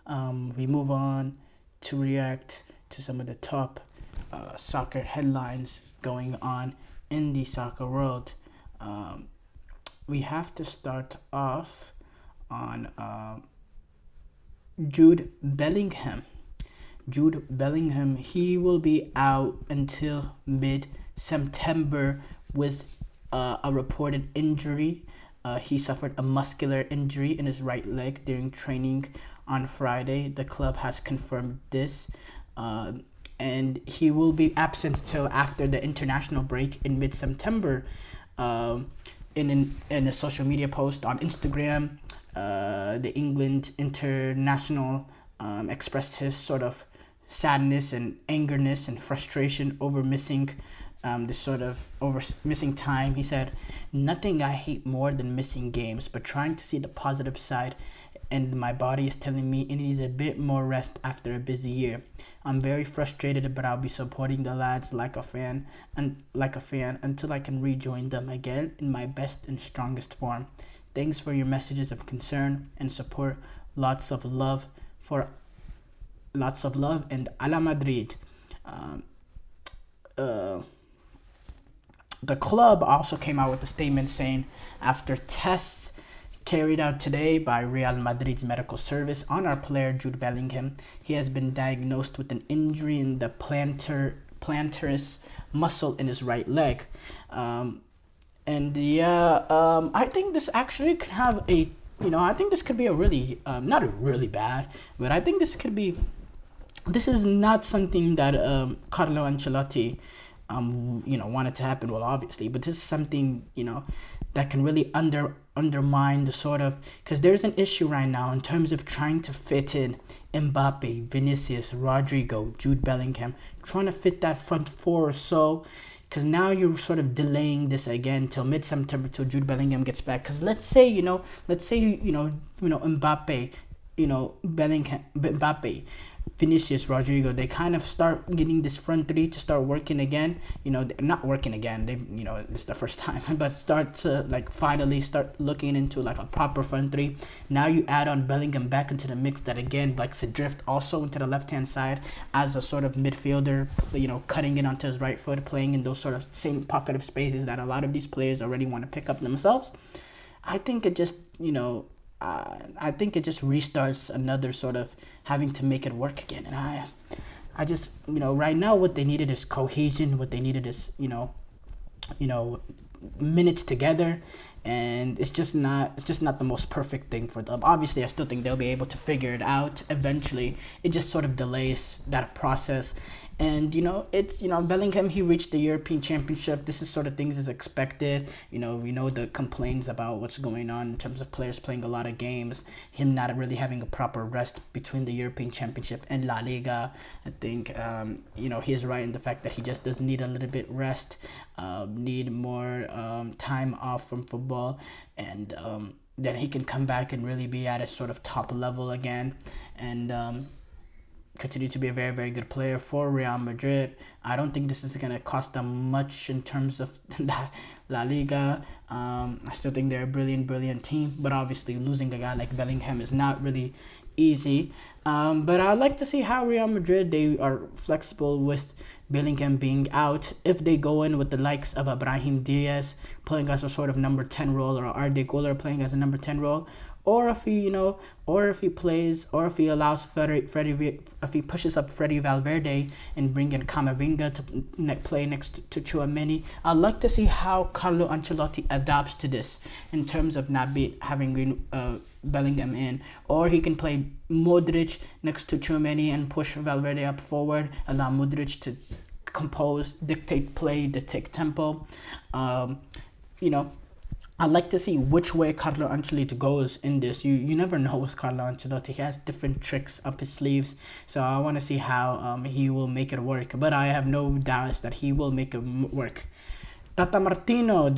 We move on to react to some of the top soccer headlines going on in the soccer world. We have to start off on Jude Bellingham. He will be out until mid-September with a reported injury. He suffered a muscular injury in his right leg during training on Friday. The club has confirmed this. And he will be absent till after the international break in mid-September. In a social media post on Instagram, the England international expressed his sort of sadness and angerness and frustration over missing missing time. He said, "Nothing I hate more than missing games, but trying to see the positive side, and my body is telling me it needs a bit more rest after a busy year. I'm very frustrated, but I'll be supporting the lads like a fan until I can rejoin them again in my best and strongest form. Thanks for your messages of concern and support. Lots of love, and Ala Madrid." The club also came out with a statement saying, after tests carried out today by Real Madrid's medical service on our player Jude Bellingham, he has been diagnosed with an injury in the plantaris muscle in his right leg. I think this actually could have I think this could be a really, not a really bad, but I think this is not something that Carlo Ancelotti wanted to happen. Well, obviously, but this is something that can really undermine the sort of, because there's an issue right now in terms of trying to fit in Mbappe, Vinicius, Rodrigo, Jude Bellingham, trying to fit that front four or so. Because now you're sort of delaying this again till mid-September till Jude Bellingham gets back. Because let's say Mbappe, Bellingham, Mbappe, Vinicius, Rodrigo, they kind of start getting this front three to start working again. Not working again. They, it's the first time, but start to finally start looking into a proper front three. Now you add on Bellingham back into the mix that again likes to drift also into the left-hand side as a sort of midfielder, cutting in onto his right foot, playing in those sort of same pocket of spaces that a lot of these players already want to pick up themselves. I think it just, restarts another sort of having to make it work again. And I just, right now what they needed is cohesion. What they needed is, minutes together. And it's just not the most perfect thing for them. Obviously, I still think they'll be able to figure it out eventually. It just sort of delays that process. And, Bellingham, he reached the European Championship. This is sort of things as expected. We know the complaints about what's going on in terms of players playing a lot of games, him not really having a proper rest between the European Championship and La Liga. I think, he is right in the fact that he just does need a little bit rest, need more time off from football, and then he can come back and really be at a sort of top level again. And continue to be a very, very good player for Real Madrid. I don't think this is going to cost them much in terms of La Liga. I still think they're a brilliant team, but obviously losing a guy like Bellingham is not really easy. But I'd like to see how Real Madrid, they are flexible with Bellingham being out. If they go in with the likes of Ibrahim Diaz playing as a sort of number 10 role, or Arda Güler playing as a number 10 role, or if he, if he allows if he pushes up Freddy Valverde and bring in Camavinga to play next to Tchouaméni. I'd like to see how Carlo Ancelotti adapts to this in terms of not having Bellingham in, or he can play Modric next to Tchouaméni and push Valverde up forward, allow Modric to compose, dictate play, dictate tempo. I'd like to see which way Carlo Ancelotti goes in this. You never know with Carlo Ancelotti. He has different tricks up his sleeves. So I want to see how he will make it work. But I have no doubts that he will make it work. Gerard Martino,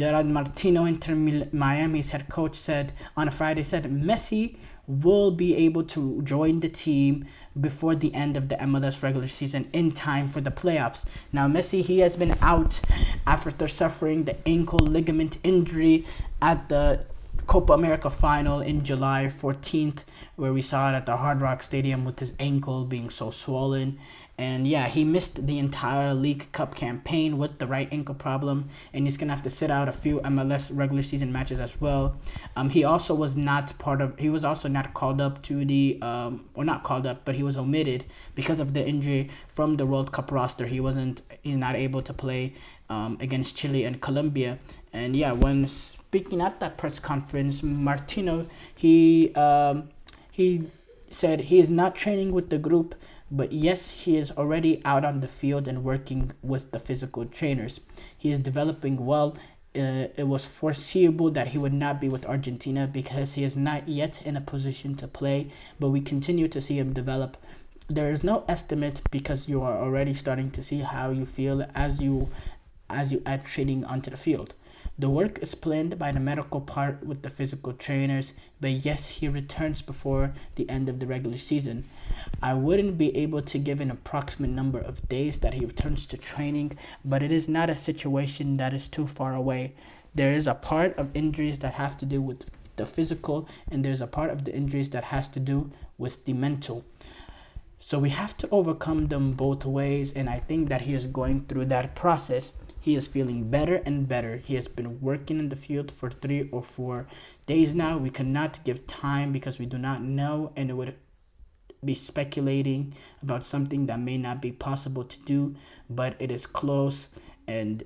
Miami's head coach, said on a Friday, Messi will be able to join the team before the end of the MLS regular season in time for the playoffs. Now, Messi, he has been out after suffering the ankle ligament injury at the Copa America final in July 14th, where we saw it at the Hard Rock Stadium with his ankle being so swollen. And yeah, he missed the entire League Cup campaign with the right ankle problem, and he's gonna have to sit out a few MLS regular season matches as well. He also was not called up to the not called up, but he was omitted because of the injury from the World Cup roster. He's not able to play against Chile and Colombia. And yeah, when speaking at that press conference, Martino, he said he is not training with the group, but yes, he is already out on the field and working with the physical trainers. He is developing well. It was foreseeable that he would not be with Argentina because he is not yet in a position to play, but we continue to see him develop. There is no estimate because you are already starting to see how you feel as you add training onto the field. The work is planned by the medical part with the physical trainers, but yes, he returns before the end of the regular season. I wouldn't be able to give an approximate number of days that he returns to training, but it is not a situation that is too far away. There is a part of injuries that have to do with the physical, and there's a part of the injuries that has to do with the mental. So we have to overcome them both ways, and I think that he is going through that process. He is feeling better and better. He has been working in the field for 3 or 4 days now. We cannot give time because we do not know, and it would be speculating about something that may not be possible to do, but it is close. And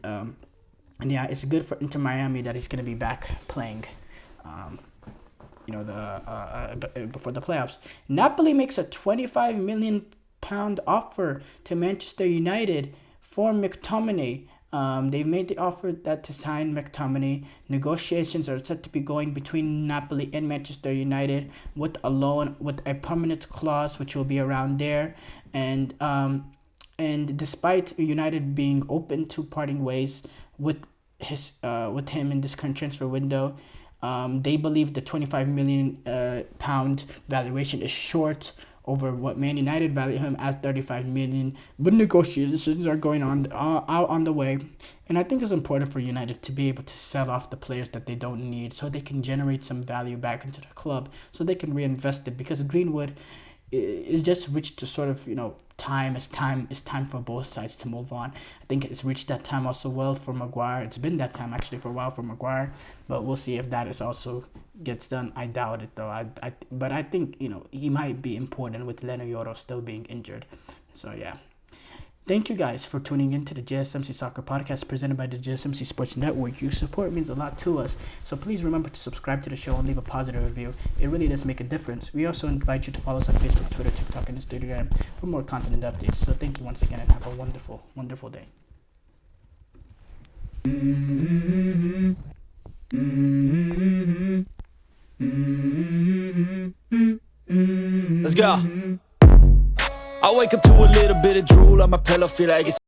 yeah, it's good for Inter Miami that he's going to be back playing before the playoffs. Napoli makes a £25 million offer to Manchester United for McTominay. They've made the offer that to sign McTominay. Negotiations are set to be going between Napoli and Manchester United with a loan with a permanent clause, which will be around there. And despite United being open to parting ways with him in this current transfer window, they believe the 25 million pound valuation is short over what Man United value him at 35 million. But negotiations are going on out on the way, and I think it's important for United to be able to sell off the players that they don't need, so they can generate some value back into the club, so they can reinvest it. Because Greenwood is just reached to sort of, time is time for both sides to move on. I think it's reached that time also well for Maguire. It's been that time actually for a while for Maguire, but we'll see if that is also gets done. I doubt it though. But I think he might be important with Leno Yoro still being injured. So yeah. Thank you guys for tuning in to the GSMC Soccer Podcast presented by the GSMC Sports Network. Your support means a lot to us, so please remember to subscribe to the show and leave a positive review. It really does make a difference. We also invite you to follow us on Facebook, Twitter, TikTok, and Instagram for more content and updates. So thank you once again and have a wonderful, wonderful day. Let's go. I wake up to a little bit of drool on my pillow, feel like it's